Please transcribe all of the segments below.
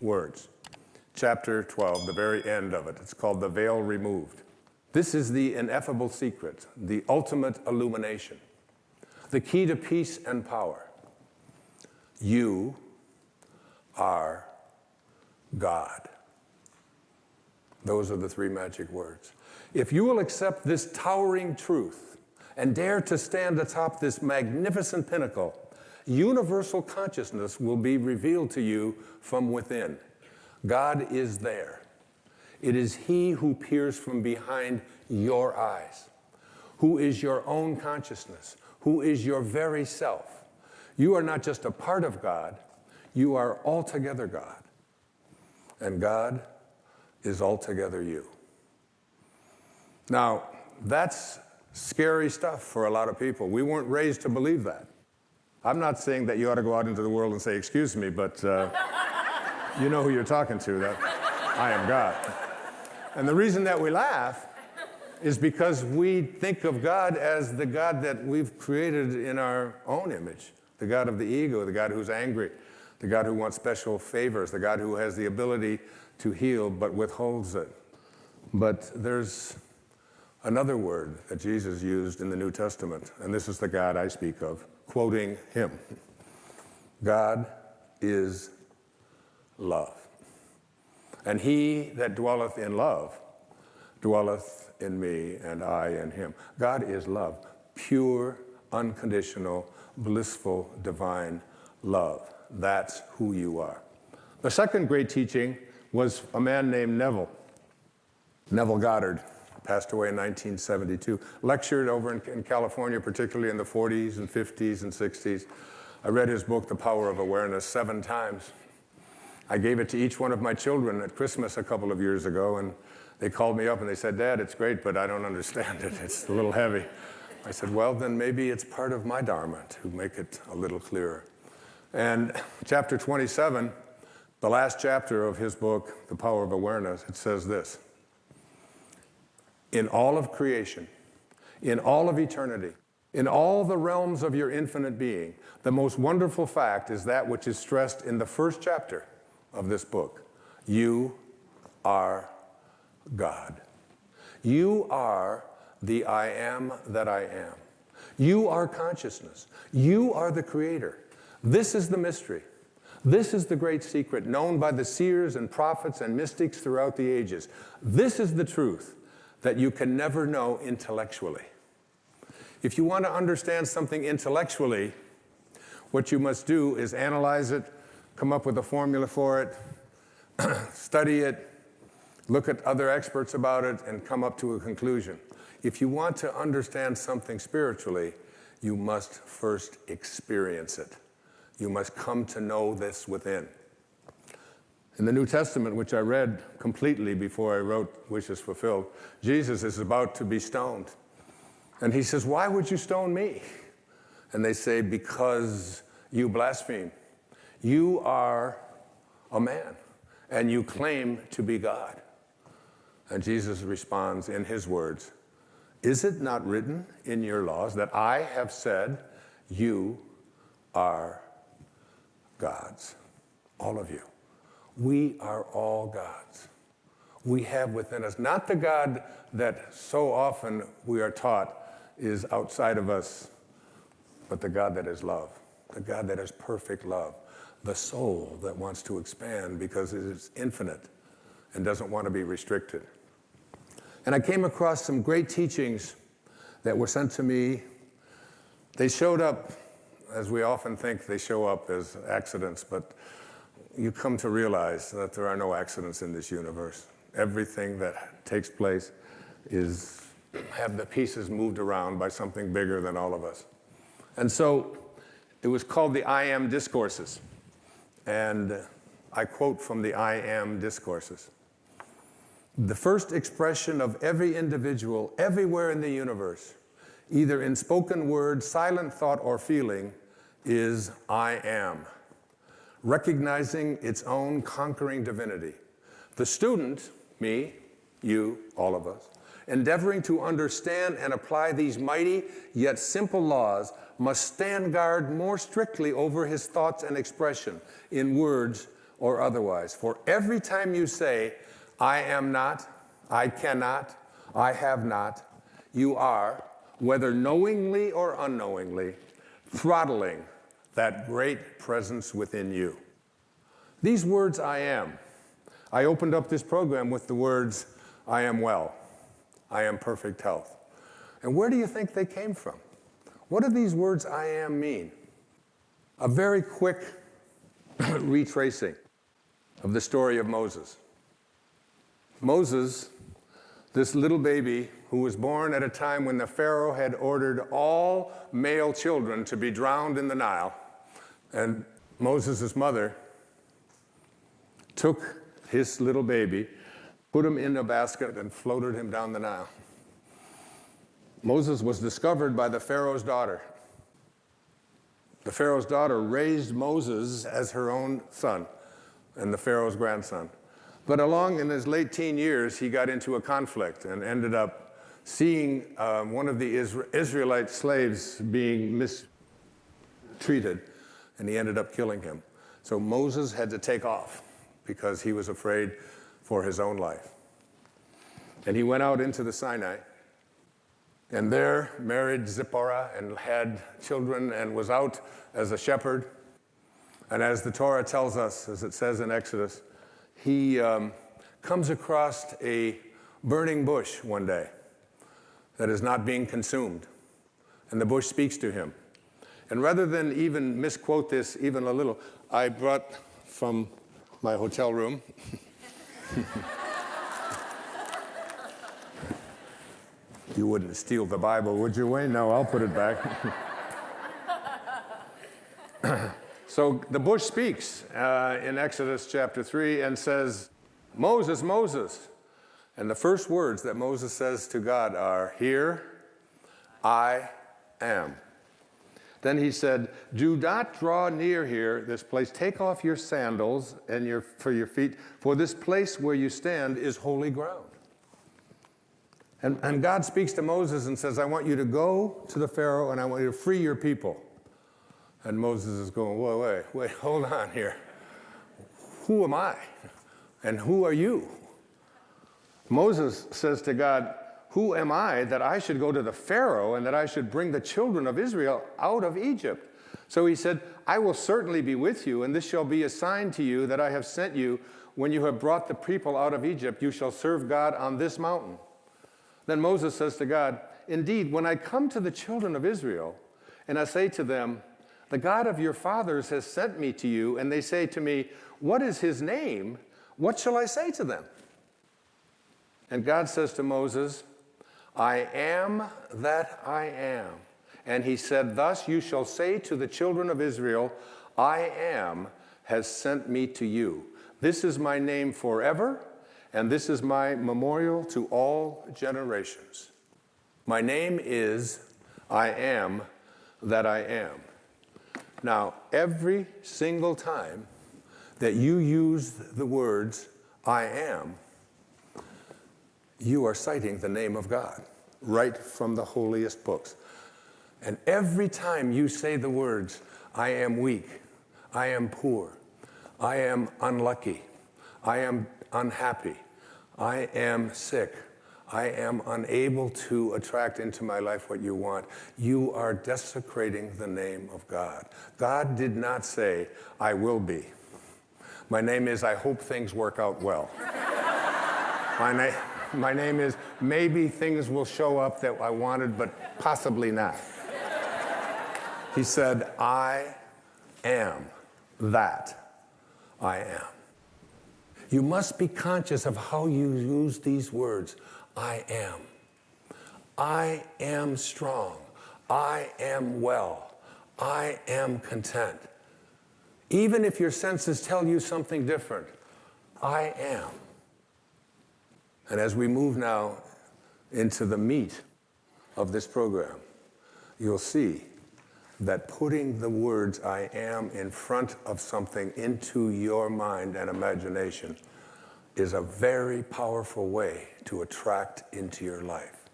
words. Chapter 12, the very end of it. It's called The Veil Removed. This is the ineffable secret, the ultimate illumination, the key to peace and power. You are God. Those are the three magic words. If you will accept this towering truth and dare to stand atop this magnificent pinnacle, universal consciousness will be revealed to you from within. God is there. It is He who peers from behind your eyes, who is your own consciousness, who is your very self. You are not just a part of God, you are altogether God. And God is altogether you. Now, that's scary stuff for a lot of people. We weren't raised to believe that. I'm not saying that you ought to go out into the world and say, excuse me, but you know who you're talking to, that I am God. And the reason that we laugh is because we think of God as the God that we've created in our own image, the God of the ego, the God who's angry, the God who wants special favors, the God who has the ability to heal but withholds it. But there's another word that Jesus used in the New Testament, and this is the God I speak of, quoting him. God is love. And he that dwelleth in love dwelleth in me, and I in him. God is love, pure, unconditional, blissful, divine love. That's who you are. The second great teaching was a man named Neville Goddard, passed away in 1972, lectured over in California, particularly in the 40s and 50s and 60s. I read his book, The Power of Awareness, 7 times. I gave it to each one of my children at Christmas a couple of years ago, and they called me up and they said, Dad, it's great, but I don't understand it. It's a little heavy. I said, well, then maybe it's part of my dharma to make it a little clearer. And chapter 27, the last chapter of his book, The Power of Awareness, it says this: in all of creation, in all of eternity, in all the realms of your infinite being, the most wonderful fact is that which is stressed in the first chapter of this book. You are God. You are the I am that I am. You are consciousness. You are the creator. This is the mystery. This is the great secret known by the seers and prophets and mystics throughout the ages. This is the truth that you can never know intellectually. If you want to understand something intellectually, what you must do is analyze it, come up with a formula for it, study it, look at other experts about it, and come up to a conclusion. If you want to understand something spiritually, you must first experience it. You must come to know this within. In the New Testament, which I read completely before I wrote Wishes Fulfilled, Jesus is about to be stoned. And he says, why would you stone me? And they say, because you blaspheme. You are a man, and you claim to be God. And Jesus responds in his words, is it not written in your laws that I have said you are gods? All of you. We are all gods. We have within us, not the God that so often we are taught is outside of us, but the God that is love, the God that is perfect love, the soul that wants to expand because it is infinite and doesn't want to be restricted. And I came across some great teachings that were sent to me. They showed up, as we often think they show up as accidents, but you come to realize that there are no accidents in this universe. Everything that takes place have the pieces moved around by something bigger than all of us. And so it was called the I Am Discourses. And I quote from the I Am Discourses. The first expression of every individual everywhere in the universe, either in spoken word, silent thought, or feeling, is I am, recognizing its own conquering divinity. The student, me, you, all of us, endeavoring to understand and apply these mighty yet simple laws, must stand guard more strictly over his thoughts and expression in words or otherwise. For every time you say, I am not, I cannot, I have not, you are, whether knowingly or unknowingly, throttling that great presence within you. These words, I am. I opened up this program with the words, I am well, I am perfect health. And where do you think they came from? What do these words, I am, mean? A very quick retracing of the story of Moses. Moses, this little baby who was born at a time when the Pharaoh had ordered all male children to be drowned in the Nile, and Moses' mother took his little baby, put him in a basket, and floated him down the Nile. Moses was discovered by the Pharaoh's daughter. The Pharaoh's daughter raised Moses as her own son and the Pharaoh's grandson. But along in his late teen years, he got into a conflict and ended up seeing one of the Israelite slaves being mistreated, and he ended up killing him. So Moses had to take off because he was afraid for his own life. And he went out into the Sinai, and there married Zipporah and had children and was out as a shepherd. And as the Torah tells us, as it says in Exodus, he comes across a burning bush one day that is not being consumed. And the bush speaks to him. And rather than even misquote this even a little, I brought from my hotel room You wouldn't steal the Bible, would you, Wayne? No, I'll put it back. So the bush speaks in Exodus chapter 3 and says, Moses, Moses. And the first words that Moses says to God are, here I am. Then he said, do not draw near here, this place. Take off your sandals and for your feet, for this place where you stand is holy ground. And God speaks to Moses and says, I want you to go to the Pharaoh and I want you to free your people. And Moses is going, wait, hold on here. Who am I? And who are you? Moses says to God, who am I that I should go to the Pharaoh and that I should bring the children of Israel out of Egypt? So he said, I will certainly be with you, and this shall be a sign to you that I have sent you. When you have brought the people out of Egypt, you shall serve God on this mountain. Then Moses says to God, indeed, when I come to the children of Israel, and I say to them, the God of your fathers has sent me to you, and they say to me, what is his name? What shall I say to them? And God says to Moses, I am that I am. And he said, thus you shall say to the children of Israel, I am has sent me to you. This is my name forever, and this is my memorial to all generations. My name is I am that I am. Now, every single time that you use the words I am, you are citing the name of God right from the holiest books. And every time you say the words, I am weak, I am poor, I am unlucky, I am unhappy, I am sick, I am unable to attract into my life what you want, you are desecrating the name of God. God did not say, I will be. My name is, I hope things work out well. My name is, maybe things will show up that I wanted, but possibly not. He said, I am that I am. You must be conscious of how you use these words. I am. I am strong. I am well. I am content. Even if your senses tell you something different, I am. And as we move now into the meat of this program, you'll see that putting the words I am in front of something into your mind and imagination is a very powerful way to attract into your life,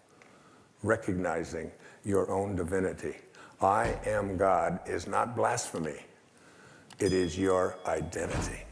recognizing your own divinity. I am God is not blasphemy. It is your identity.